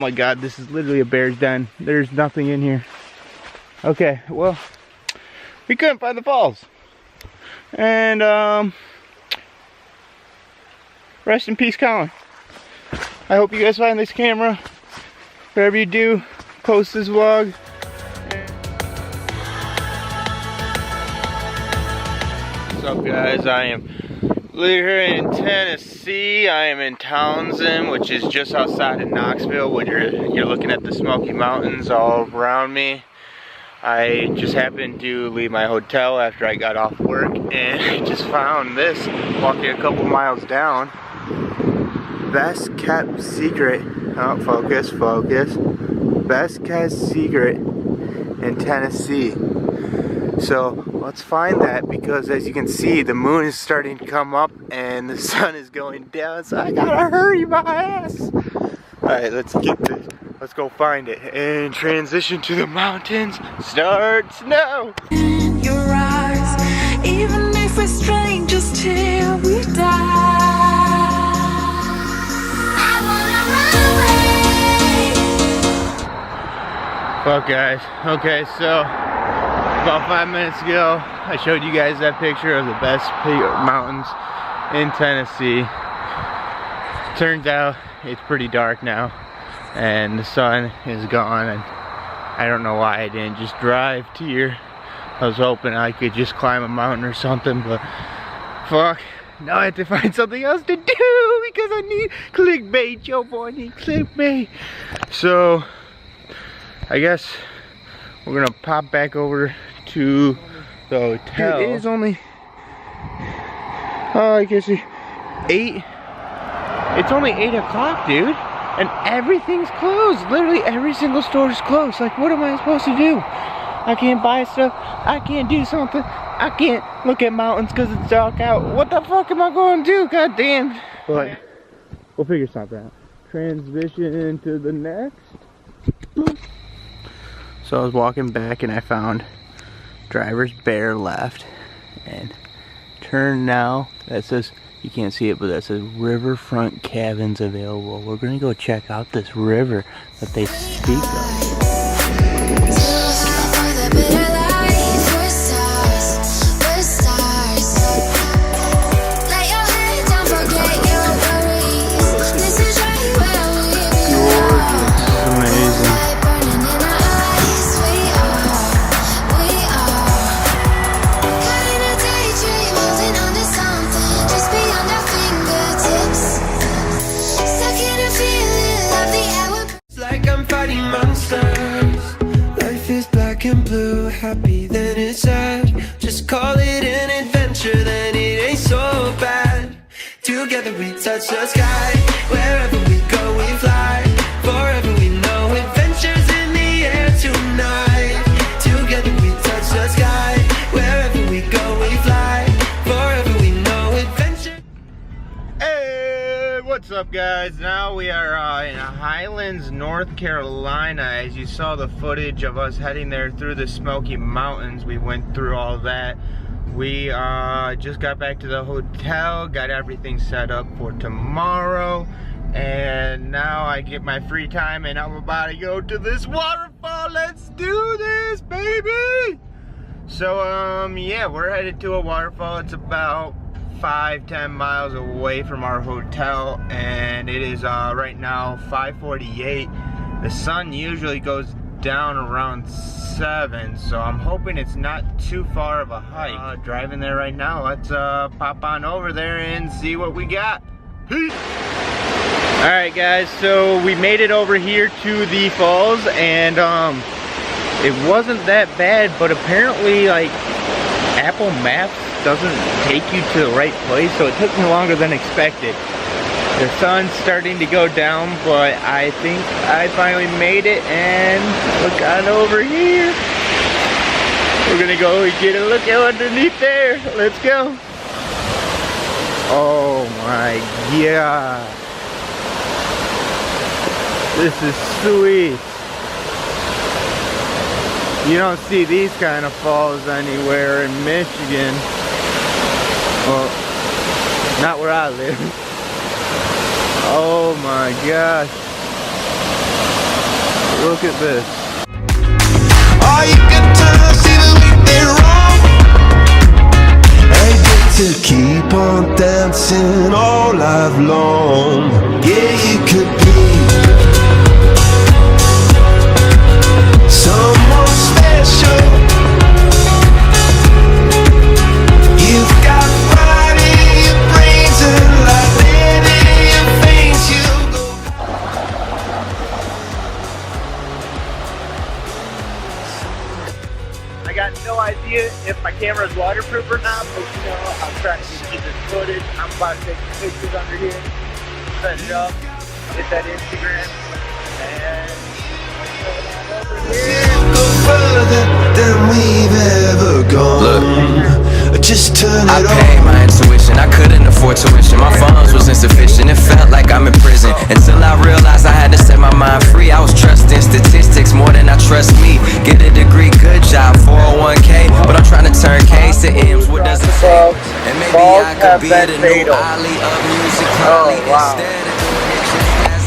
my god, this is literally a bear's den. There's nothing in here. Okay, well, we couldn't find the falls. And rest in peace, Colin. I hope you guys find this camera. Whatever you do, post this vlog. What's up, guys? I am here in Tennessee. I am in Townsend, which is just outside of Knoxville, where you're looking at the Smoky Mountains all around me. I just happened to leave my hotel after I got off work, and I just found this walking a couple miles down. Best kept secret. Oh, focus. Best kept secret in Tennessee. So let's find that, because as you can see, the moon is starting to come up and the sun is going down, so I gotta hurry my ass. Alright, let's go find it and transition to the mountains. Starts now. In your eyes, even if we're strangers till we die. I wanna run away. Well, guys, okay, so about 5 minutes ago, I showed you guys that picture of the best mountains in Tennessee. Turns out it's pretty dark now, and the sun is gone, and I don't know why I didn't just drive to here. I was hoping I could just climb a mountain or something, but fuck, now I have to find something else to do because I need clickbait. Yo boy, I need clickbait. So I guess we're gonna pop back over to the hotel. Dude, it is only, I guess 8. It's only 8 o'clock, dude, and everything's closed. Literally every single store is closed. Like, what am I supposed to do? I can't buy stuff. I can't do something. I can't look at mountains because it's dark out. What the fuck am I going to do? God damn. But we'll figure something out. Transition to the next. So I was walking back and I found driver's bare left, and turn now. That says, you can't see it, but that says riverfront cabins available. We're gonna go check out this river that they speak of. Happy then it's sad. Just call it an adventure, then it ain't so bad. Together we touch the sky. Wherever we go we fly. Forever we know adventures in the air tonight. Together we touch the sky. Wherever we go we fly. Forever we know adventure. Hey, what's up, guys? Now we are in Highlands, North Carolina. As you saw the footage of us heading there through the Smoky Mountains, we went through all that. We just got back to the hotel, got everything set up for tomorrow, and now I get my free time and I'm about to go to this waterfall. Let's do this, baby! So yeah, we're headed to a waterfall. It's about 5-10 miles away from our hotel, and it is right now 5:48. The sun usually goes down around 7, so I'm hoping it's not too far of a hike. Driving there right now. Let's pop on over there and see what we got. Peace. Alright, guys, so we made it over here to the falls, and it wasn't that bad, but apparently, like, Apple Maps doesn't take you to the right place, so it took me longer than expected. The sun's starting to go down, but I think I finally made it, and look on over here. We're gonna go and get a look at underneath there. Let's go. Oh my god. This is sweet. You don't see these kind of falls anywhere in Michigan. Well, not where I live. Oh my gosh. look at this. All you can tell, see that we did wrong. I get to keep on dancing all life long. Yeah, you could be someone special. You've got pride in your brains and life in your veins. You go. I got no idea if my camera's waterproof or not, but you know, I'm trying to get this footage. I'm about to take some pictures under here, set it up, hit that Instagram, and over here. Go further than we've ever gone. Just turn I it on. paid my intuition, I couldn't afford tuition. My funds was insufficient, it felt like I'm in prison. Until I realized I had to set my mind free. I was trusting statistics more than I trust me. Get a degree, good job, 401k. But I'm trying to turn K's to M's, what does it say? And maybe I could be the new Ali of music. Oh, wow. Instead of doing it just as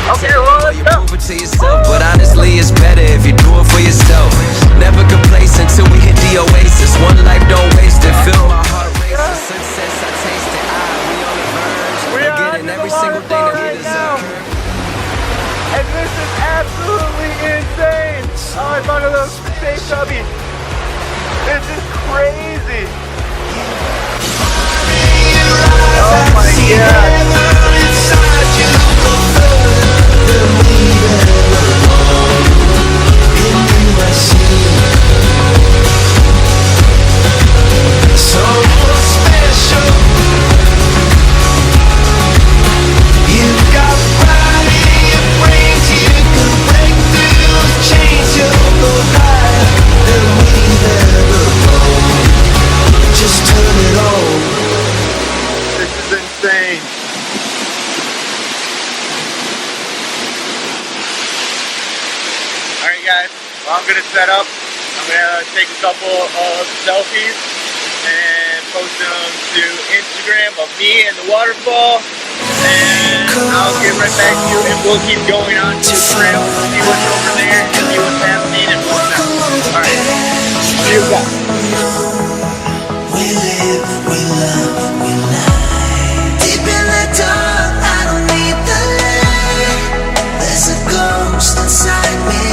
Okay, well, let's go. prove it to yourself, but honestly it's better if you do it for yourself. Never complacent till we hit the oasis. One life, don't waste it. Feel my heart racing. Success I taste it. We on the verge. We're We're getting every single thing that we right now. deserve. And this is absolutely insane. Oh, I found a little space chubby. This is crazy. Oh my god. Just turn it on. This is insane. Alright guys, well, I'm gonna set up. I'm gonna take a couple of selfies and post them to Instagram of me and the waterfall. And I'll get right back to you and we'll keep going on to the trail, see what's over there, and see what's happening and what's not. Alright, see you guys. We live, we love, we lie. Deep in the dark, I don't need the light. There's a ghost inside me.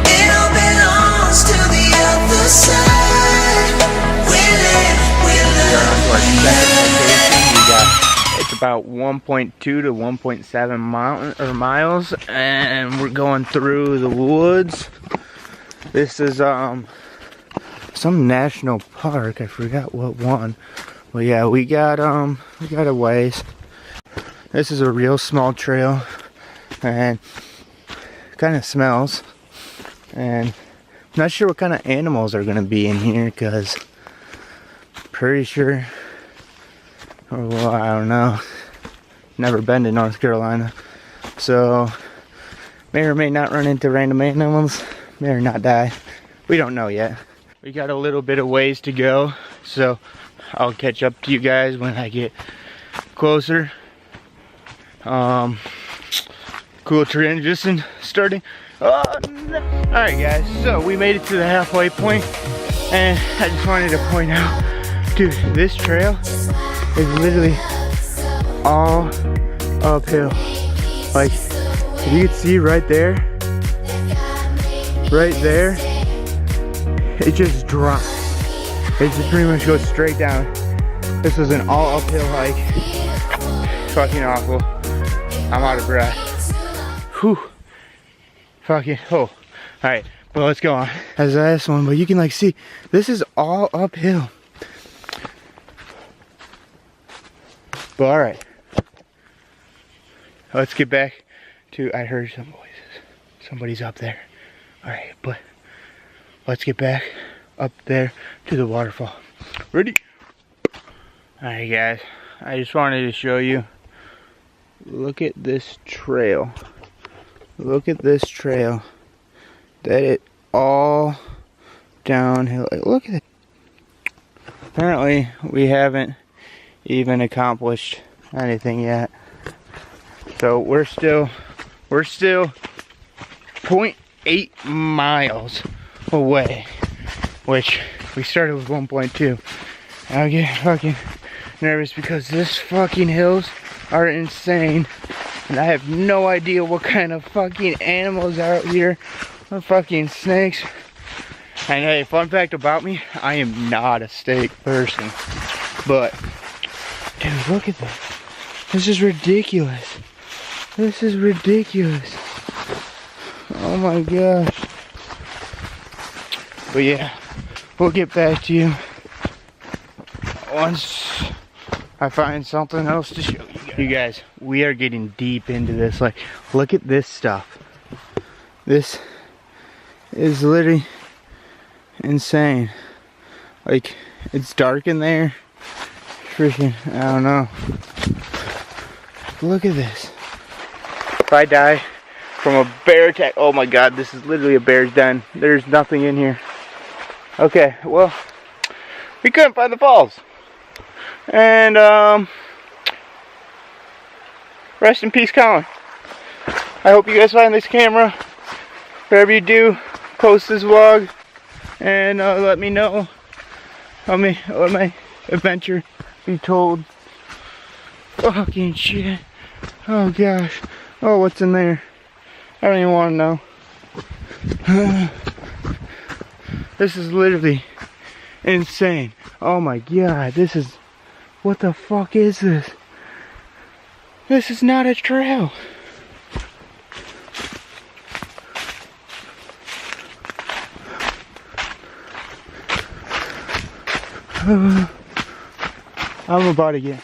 It all belongs to the other side. We live, we love, we lie. It's about 1.2 to 1.7 miles, and we're going through the woods. This is some national park. I forgot what one. Well, yeah, we got a ways. This is a real small trail, and kind of smells. And I'm not sure what kind of animals are gonna be in here, because pretty sure. Oh, well, I don't know. Never been to North Carolina, so may or may not run into random animals. May or not die. We don't know yet. We got a little bit of ways to go, so I'll catch up to you guys when I get closer. Cool transition starting. Oh, no. Alright guys, so we made it to the halfway point, and I just wanted to point out, dude, this trail is literally all uphill. Like, if you can see right there, it just drops. It just pretty much goes straight down. This is an all uphill hike. Fucking awful. I'm out of breath. Whew. Fucking, oh. Alright, well, let's go on. That's the last one, but you can like see, this is all uphill. But alright. Let's get back to, I heard some voices. Somebody's up there. Alright, but let's get back up there to the waterfall. Ready? Alright guys, I just wanted to show you. Look at this trail. Look at this trail. That is all downhill. Look at it. Apparently we haven't even accomplished anything yet. So we're still 0.8 miles away, which we started with 1.2. I get fucking nervous because this fucking hills are insane, and I have no idea what kind of fucking animals are out here, or fucking snakes. And hey, fun fact about me, I am not a steak person, but dude, look at this. This is ridiculous. This is ridiculous. Oh my gosh. But yeah, we'll get back to you once I find something else to show you guys. You guys, we are getting deep into this. Like, look at this stuff. This is literally insane. Like, it's dark in there. Freaking, I don't know. Look at this. If I die from a bear attack, oh my god, this is literally a bear's den. There's nothing in here. Okay, well, we couldn't find the falls. And, rest in peace, Colin. I hope you guys find this camera. Whatever you do, post this vlog and let me know how my adventure be told. Fucking shit. Oh gosh. Oh, what's in there? I don't even want to know. This is literally insane. Oh my god, this is... What the fuck is this? This is not a trail. I'm about to get...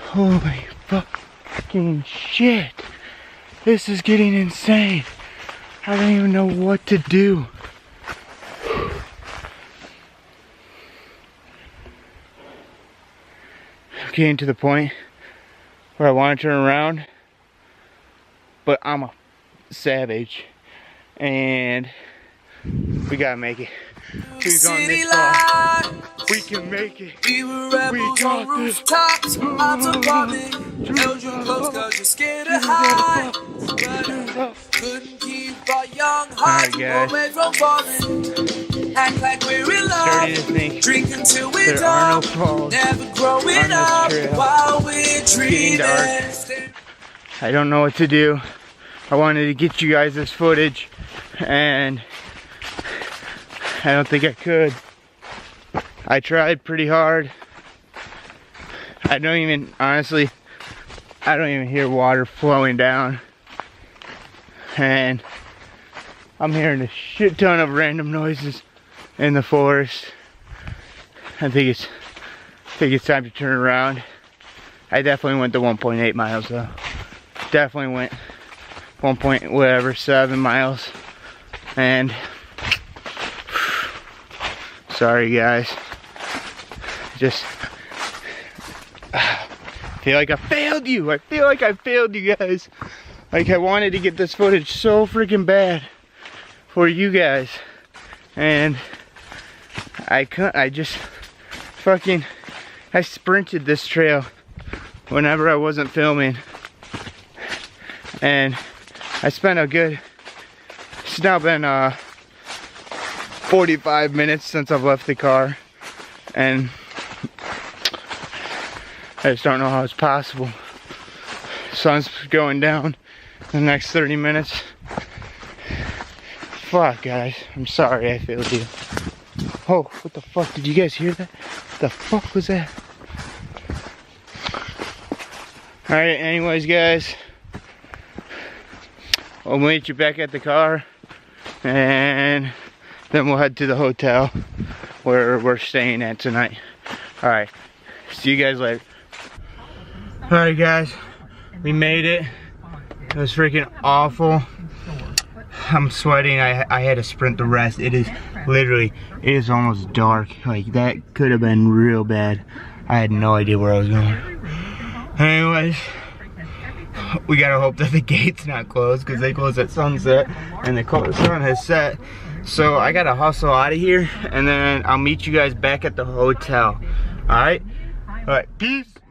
Holy fucking shit. This is getting insane. I don't even know what to do. Getting to the point where I want to turn around, but I'm a savage and we gotta make it. We've gone this far. We can make it. We were rebels on rooftops, arms above it. Held you close cause you're scared of high. But couldn't keep our young hearts away from falling. Act like we're in love. Drink until we're done. Never growing up while we're dreaming. I don't know what to do. I wanted to get you guys this footage and I don't think I could. I tried pretty hard. I don't even hear water flowing down. And I'm hearing a shit ton of random noises in the forest. I think it's time to turn around. I definitely went to 1.8 miles though. Definitely went 1.7 miles. And sorry guys. Just feel like I failed you. I feel like I failed you guys. Like I wanted to get this footage so freaking bad for you guys. And I couldn't. I just fucking, I sprinted this trail whenever I wasn't filming. And I spent a good, it's now been 45 minutes since I've left the car. And I just don't know how it's possible. Sun's going down in the next 30 minutes. Fuck guys, I'm sorry I failed you. Oh, what the fuck, did you guys hear that? What the fuck was that? Alright, anyways guys, I'll meet you back at the car and then we'll head to the hotel where we're staying at tonight. Alright, see you guys later. Alright guys, we made it. It was freaking awful. I'm sweating. I had to sprint the rest. It is literally, it is almost dark. Like that could have been real bad. I had no idea where I was going. Anyways, we gotta hope that the gate's not closed because they close at sunset and the sun has set. So I gotta hustle out of here and then I'll meet you guys back at the hotel. Alright? All right, peace.